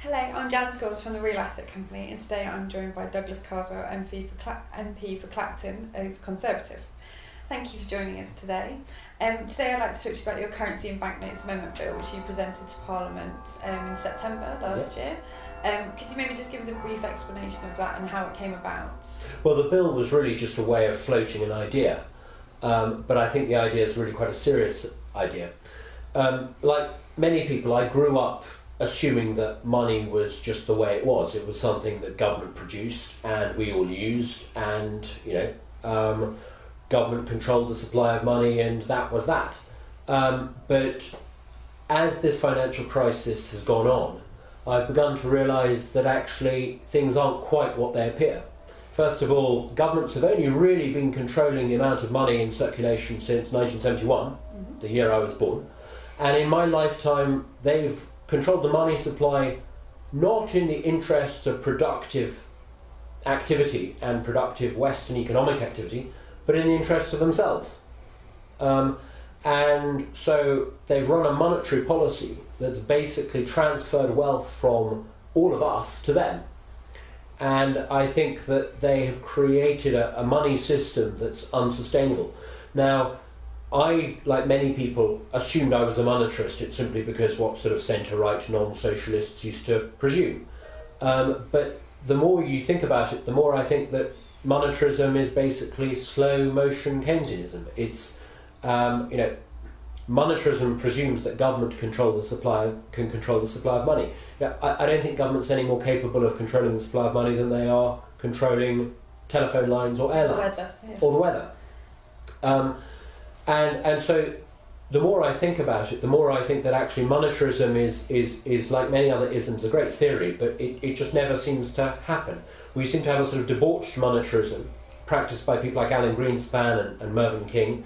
Hello, I'm Jan Scholes from the Real Asset Company, and today I'm joined by Douglas Carswell, MP for Clacton, as Conservative. Thank you for joining us today. Today I'd like to talk to you about your Currency and Banknotes Amendment Bill, which you presented to Parliament in September last year. Could you maybe just give us a brief explanation of that and how it came about? Well, the bill was really just a way of floating an idea, but I think the idea is really quite a serious idea. Like many people, I grew up assuming that money was just the way it was. It was something that government produced and we all used, and government controlled the supply of money, and that was that. But as this financial crisis has gone on, I've begun to realise that actually things aren't quite what they appear. First of all, governments have only really been controlling the amount of money in circulation since 1971, the year I was born, and in my lifetime they've controlled the money supply not in the interests of productive activity and productive Western economic activity, but in the interests of themselves. And so they've run a monetary policy that's basically transferred wealth from all of us to them. And I think that they have created a money system that's unsustainable. Now, I, like many people, assumed I was a monetarist. It's simply because what sort of centre-right non-socialists used to presume. But the more you think about it, the more I think that monetarism is basically slow-motion Keynesianism. It's, monetarism presumes that government can control the supply of money. Now, I don't think government's any more capable of controlling the supply of money than they are controlling telephone lines or airlines or the weather. And so the more I think about it, the more I think that actually monetarism is like many other isms, a great theory, but it just never seems to happen. We seem to have a sort of debauched monetarism practiced by people like Alan Greenspan and Mervyn King,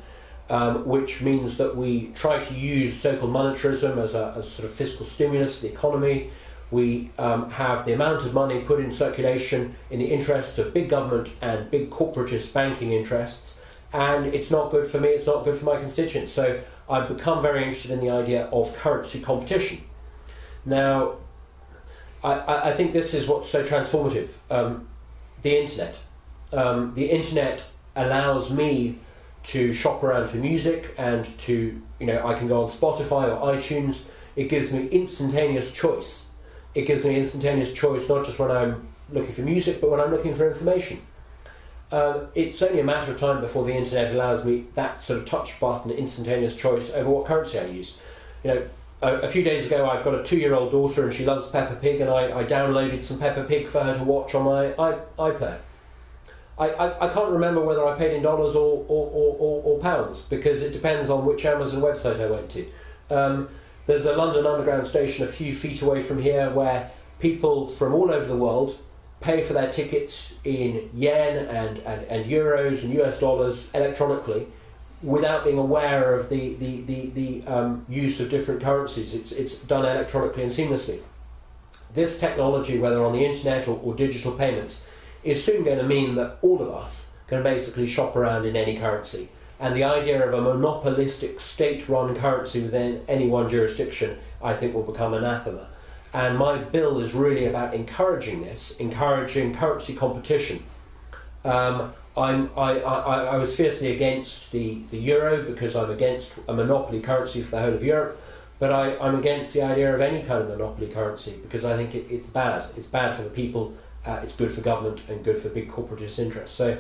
which means that we try to use so-called monetarism as a sort of fiscal stimulus for the economy. We have the amount of money put in circulation in the interests of big government and big corporatist banking interests, and it's not good for me, it's not good for my constituents. So I've become very interested in the idea of currency competition. Now, I think this is what's so transformative. The internet. The internet allows me to shop around for music and to, I can go on Spotify or iTunes. It gives me instantaneous choice. It gives me instantaneous choice not just when I'm looking for music, but when I'm looking for information. It's only a matter of time before the internet allows me that sort of touch button instantaneous choice over what currency I use. A few days ago I've got a 2-year-old daughter and she loves Peppa Pig, and I downloaded some Peppa Pig for her to watch on my iPlayer. I can't remember whether I paid in dollars or pounds, because it depends on which Amazon website I went to. There's a London Underground station a few feet away from here where people from all over the world pay for their tickets in yen and euros and US dollars electronically without being aware of the use of different currencies. It's done electronically and seamlessly. This technology, whether on the internet or digital payments, is soon going to mean that all of us can basically shop around in any currency. And the idea of a monopolistic state-run currency within any one jurisdiction, I think, will become anathema. And my bill is really about encouraging this, encouraging currency competition. I was fiercely against the euro because I'm against a monopoly currency for the whole of Europe, but I'm against the idea of any kind of monopoly currency because I think it's bad. It's bad for the people, it's good for government and good for big corporatist interests. So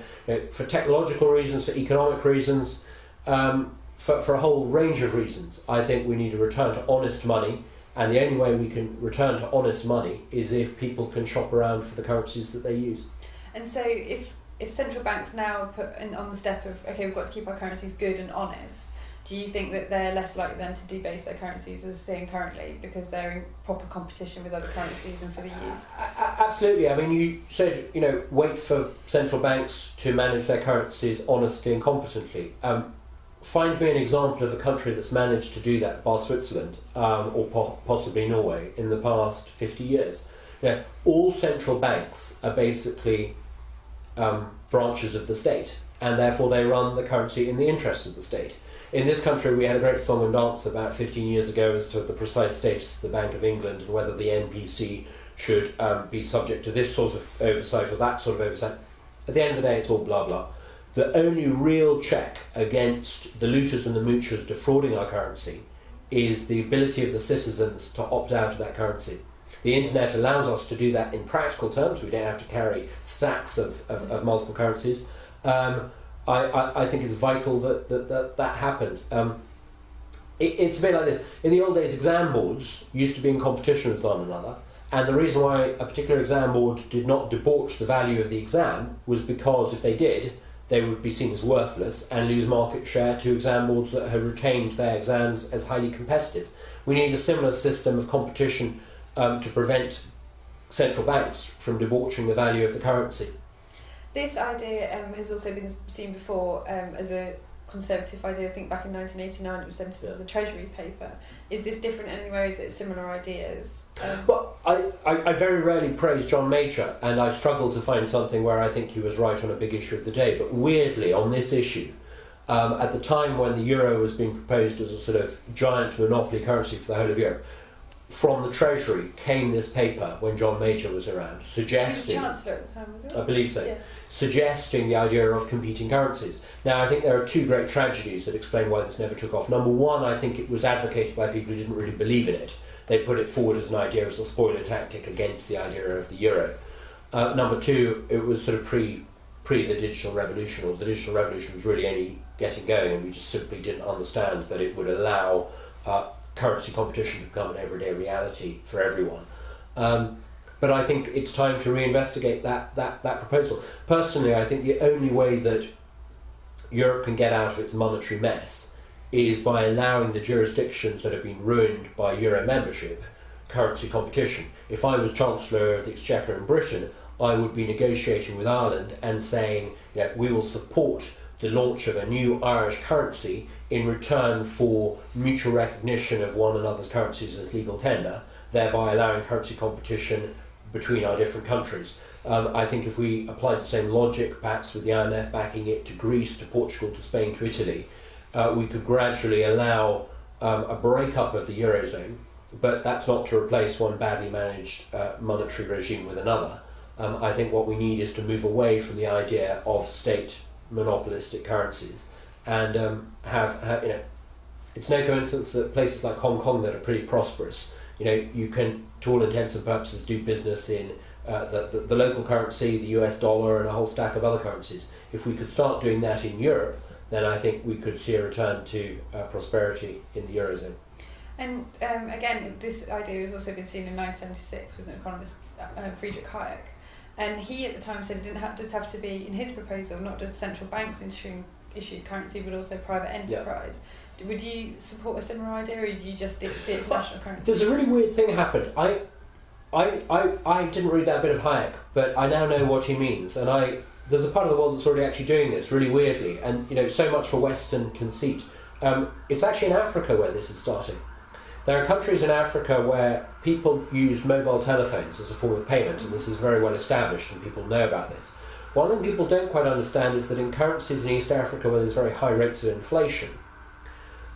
for technological reasons, for economic reasons, for a whole range of reasons, I think we need to return to honest money. And the only way we can return to honest money is if people can shop around for the currencies that they use. And so if central banks now put on the step of, okay, we've got to keep our currencies good and honest, do you think that they're less likely then to debase their currencies as they're saying currently because they're in proper competition with other currencies and for the use? Absolutely. I mean, you said, wait for central banks to manage their currencies honestly and competently. Find me an example of a country that's managed to do that, bar Switzerland, or possibly Norway, in the past 50 years. All central banks are basically branches of the state, and therefore they run the currency in the interests of the state. In this country, we had a great song and dance about 15 years ago as to the precise status of the Bank of England and whether the NPC should be subject to this sort of oversight or that sort of oversight. At the end of the day, it's all blah blah. The only real check against the looters and the moochers defrauding our currency is the ability of the citizens to opt out of that currency. The internet allows us to do that in practical terms. We don't have to carry stacks of multiple currencies. I think it's vital that happens. It's a bit like this. In the old days, exam boards used to be in competition with one another, and the reason why a particular exam board did not debauch the value of the exam was because if they did, they would be seen as worthless and lose market share to exam boards that had retained their exams as highly competitive. We need a similar system of competition to prevent central banks from debauching the value of the currency. This idea has also been seen before as a Conservative idea. I think back in 1989 it was sent as a Treasury paper. Is this different anywhere? Is it similar ideas? Well, I very rarely praise John Major, and I struggle to find something where I think he was right on a big issue of the day. But weirdly, on this issue, at the time when the euro was being proposed as a sort of giant monopoly currency for the whole of Europe, from the Treasury came this paper when John Major was around, suggesting... He was Chancellor at the time, was it? I believe so. Yeah. Suggesting the idea of competing currencies. Now, I think there are two great tragedies that explain why this never took off. Number one, I think it was advocated by people who didn't really believe in it. They put it forward as an idea, as a spoiler tactic against the idea of the euro. Number two, it was sort of pre the digital revolution, or the digital revolution was really only getting going, and we just simply didn't understand that it would allow currency competition to become an everyday reality for everyone. But I think it's time to reinvestigate that proposal. Personally, I think the only way that Europe can get out of its monetary mess is by allowing the jurisdictions that have been ruined by Euro membership currency competition. If I was Chancellor of the Exchequer in Britain, I would be negotiating with Ireland and saying, we will support the launch of a new Irish currency in return for mutual recognition of one another's currencies as legal tender, thereby allowing currency competition between our different countries. I think if we applied the same logic, perhaps with the IMF backing it, to Greece, to Portugal, to Spain, to Italy, we could gradually allow a breakup of the Eurozone, but that's not to replace one badly managed monetary regime with another. I think what we need is to move away from the idea of state monopolistic currencies and it's no coincidence that places like Hong Kong that are pretty prosperous, you can, to all intents and purposes, do business in the local currency, the US dollar, and a whole stack of other currencies. If we could start doing that in Europe, then I think we could see a return to prosperity in the Eurozone. And again, this idea has also been seen in 1976 with an economist, Friedrich Hayek. And he at the time said it didn't just have to be, in his proposal, not just central banks issued currency, but also private enterprise. Yeah. Would you support a similar idea, or do you just see it for national currency? There's a really weird thing happened. I didn't read that bit of Hayek, but I now know what he means. And there's a part of the world that's already actually doing this really weirdly. And so much for Western conceit. It's actually in Africa where this is starting. There are countries in Africa where people use mobile telephones as a form of payment, and this is very well established, and people know about this. One thing people don't quite understand is that in countries in East Africa where there's very high rates of inflation,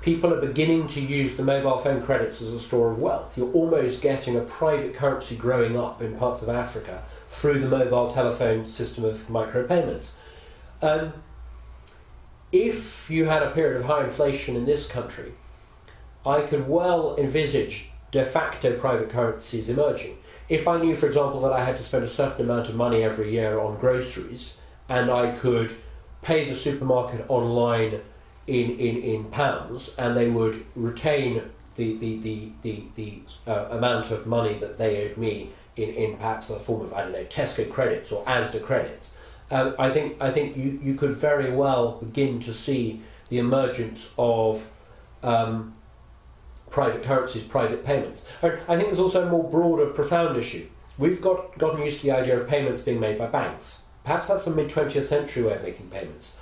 people are beginning to use the mobile phone credits as a store of wealth. You're almost getting a private currency growing up in parts of Africa through the mobile telephone system of micropayments. If you had a period of high inflation in this country, I could well envisage de facto private currencies emerging. If I knew, for example, that I had to spend a certain amount of money every year on groceries, and I could pay the supermarket online in pounds, and they would retain the amount of money that they owed me in perhaps a form of, Tesco credits or Asda credits, I think you could very well begin to see the emergence of private currencies, private payments. And I think there's also a more broader, profound issue. We've gotten used to the idea of payments being made by banks. Perhaps that's a mid-20th century way of making payments.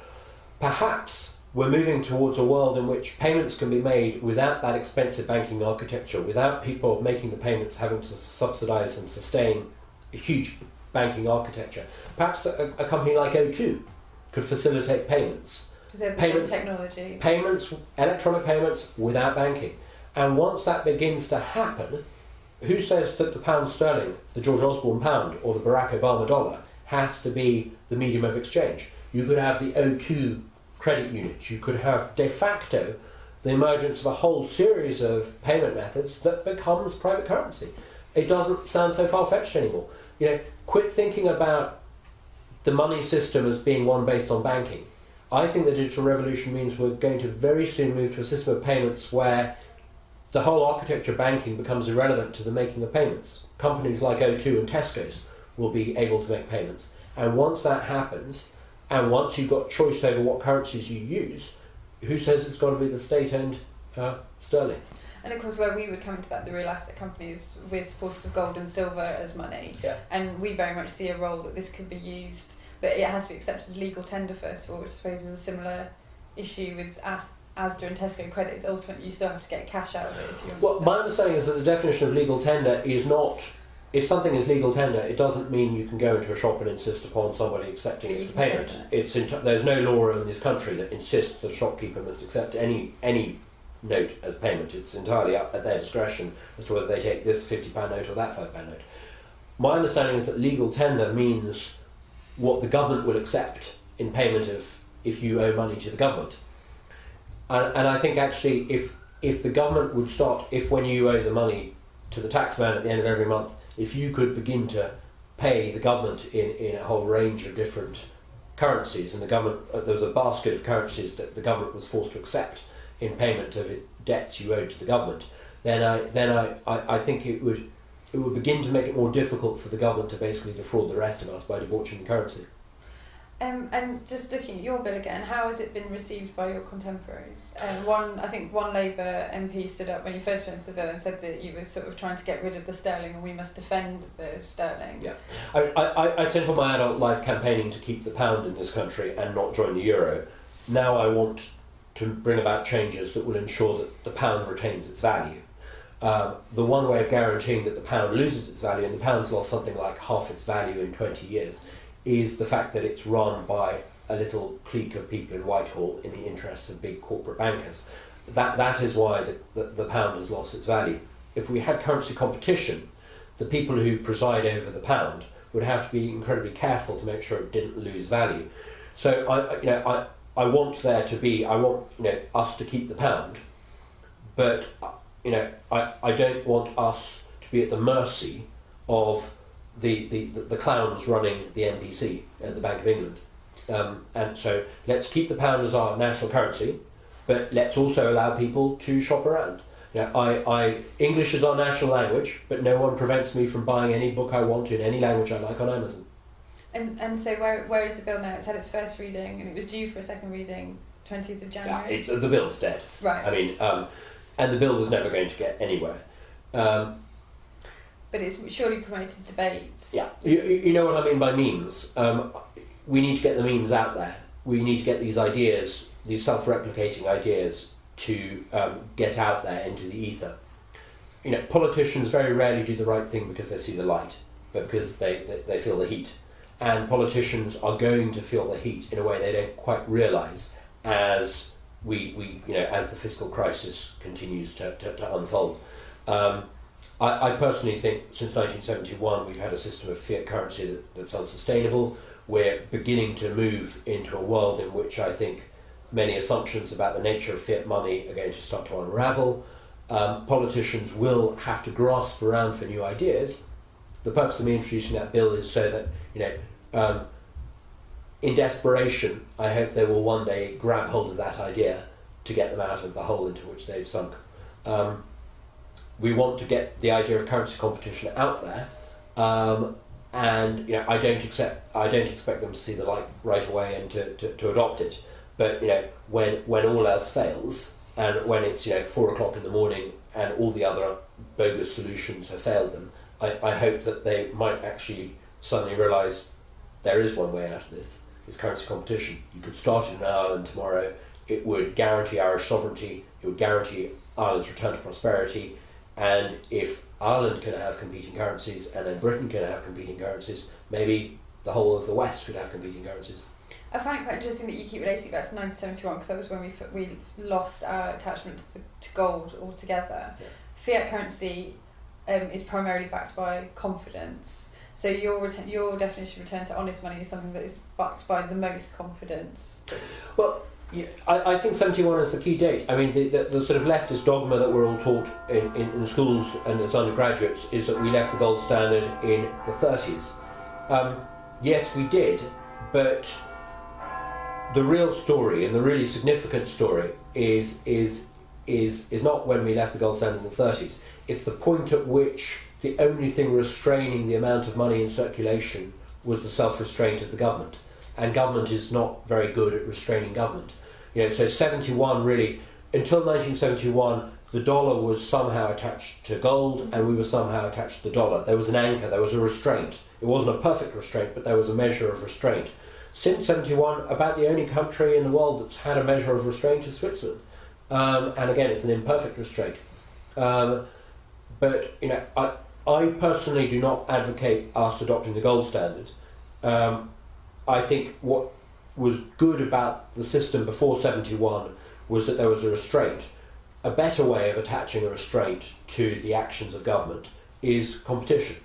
Perhaps we're moving towards a world in which payments can be made without that expensive banking architecture, without people making the payments having to subsidise and sustain a huge banking architecture. Perhaps a company like O2 could facilitate payments. Because they have the same technology. Payments, electronic payments without banking. And once that begins to happen, who says that the pound sterling, the George Osborne pound, or the Barack Obama dollar has to be the medium of exchange? You could have the O2 credit unit. You could have de facto the emergence of a whole series of payment methods that becomes private currency. It doesn't sound so far-fetched anymore. Quit thinking about the money system as being one based on banking. I think the digital revolution means we're going to very soon move to a system of payments where the whole architecture of banking becomes irrelevant to the making of payments. Companies like O2 and Tesco's will be able to make payments. And once that happens, and once you've got choice over what currencies you use, who says it's got to be the state-owned sterling? And of course, where we would come into that, the real asset companies, we're supporters of gold and silver as money. Yeah. And we very much see a role that this could be used, but it has to be accepted as legal tender first of all, which I suppose is a similar issue with Asda and Tesco credits. Ultimately, you still have to get cash out of it if you want. Well, my understanding is that the definition of legal tender is not, if something is legal tender, it doesn't mean you can go into a shop and insist upon somebody accepting it for payment. There's no law in this country that insists the shopkeeper must accept any note as payment. It's entirely up at their discretion as to whether they take this £50 note or that £5 note. My understanding is that legal tender means what the government will accept in payment if you owe money to the government. And I think actually if the government would start, if when you owe the money to the taxman at the end of every month, if you could begin to pay the government in a whole range of different currencies, and the government, there was a basket of currencies that the government was forced to accept in payment of debts you owed to the government, then I think it would begin to make it more difficult for the government to basically defraud the rest of us by debauching the currency. And just looking at your bill again, how has it been received by your contemporaries? I think one Labour MP stood up when you first presented the bill and said that you were sort of trying to get rid of the sterling and we must defend the sterling. Yeah, I spent all my adult life campaigning to keep the pound in this country and not join the euro. Now I want to bring about changes that will ensure that the pound retains its value. The one way of guaranteeing that the pound loses its value, and the pound's lost something like half its value in 20 years, is the fact that it's run by a little clique of people in Whitehall in the interests of big corporate bankers. That is why the pound has lost its value. If we had currency competition, the people who preside over the pound would have to be incredibly careful to make sure it didn't lose value. So I want there to be, I want us to keep the pound, but I don't want us to be at the mercy of the clowns running the NBC at the Bank of England. And so let's keep the pound as our national currency, but let's also allow people to shop around. English is our national language, but no one prevents me from buying any book I want in any language I like on Amazon. And so where is the bill now? It's had its first reading and it was due for a second reading 20th of January. Yeah, the bill's dead. Right. I mean, and the bill was never going to get anywhere. But it's surely promoted debates. Yeah, you know what I mean by memes. We need to get the memes out there. We need to get these ideas, these self-replicating ideas, to get out there into the ether. Politicians very rarely do the right thing because they see the light, but because they feel the heat. And politicians are going to feel the heat in a way they don't quite realise as as the fiscal crisis continues to unfold. I personally think since 1971 we've had a system of fiat currency that's unsustainable. We're beginning to move into a world in which I think many assumptions about the nature of fiat money are going to start to unravel. Politicians will have to grasp around for new ideas. The purpose of me introducing that bill is so that, in desperation, I hope they will one day grab hold of that idea to get them out of the hole into which they've sunk. We want to get the idea of currency competition out there, and I don't expect them to see the light right away and to adopt it. But when all else fails, and when it's 4 o'clock in the morning and all the other bogus solutions have failed them, I hope that they might actually suddenly realise there is one way out of this. It's currency competition. You could start it in Ireland tomorrow. It would guarantee Irish sovereignty. It would guarantee Ireland's return to prosperity. And if Ireland can have competing currencies and then Britain can have competing currencies, maybe the whole of the West could have competing currencies. I find it quite interesting that you keep relating back to 1971 because that was when we lost our attachment to gold altogether. Yeah. Fiat currency is primarily backed by confidence. So your definition of return to honest money is something that is backed by the most confidence. Well, yeah, I think 71 is the key date. I mean, the sort of leftist dogma that we're all taught in schools and as undergraduates is that we left the gold standard in the 30s. Yes, we did, but the real story and the really significant story is not when we left the gold standard in the 30s. It's the point at which the only thing restraining the amount of money in circulation was the self-restraint of the government. And government is not very good at restraining government. So 71 really, until 1971, the dollar was somehow attached to gold and we were somehow attached to the dollar. There was an anchor, there was a restraint. It wasn't a perfect restraint, but there was a measure of restraint. Since 71, about the only country in the world that's had a measure of restraint is Switzerland. And again, it's an imperfect restraint. But I personally do not advocate us adopting the gold standard. I think what was good about the system before 71 was that there was a restraint. A better way of attaching a restraint to the actions of government is competition.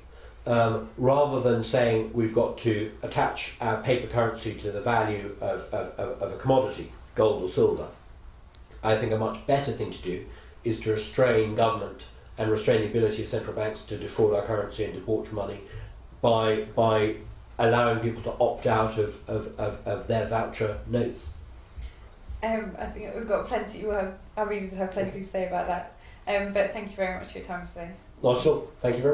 Rather than saying we've got to attach our paper currency to the value of a commodity, gold or silver, I think a much better thing to do is to restrain government and restrain the ability of central banks to defraud our currency and debauch money by allowing people to opt out of their voucher notes. I think we've got plenty. Our readers have plenty to say about that. But thank you very much for your time today. Not at all. Thank you very much.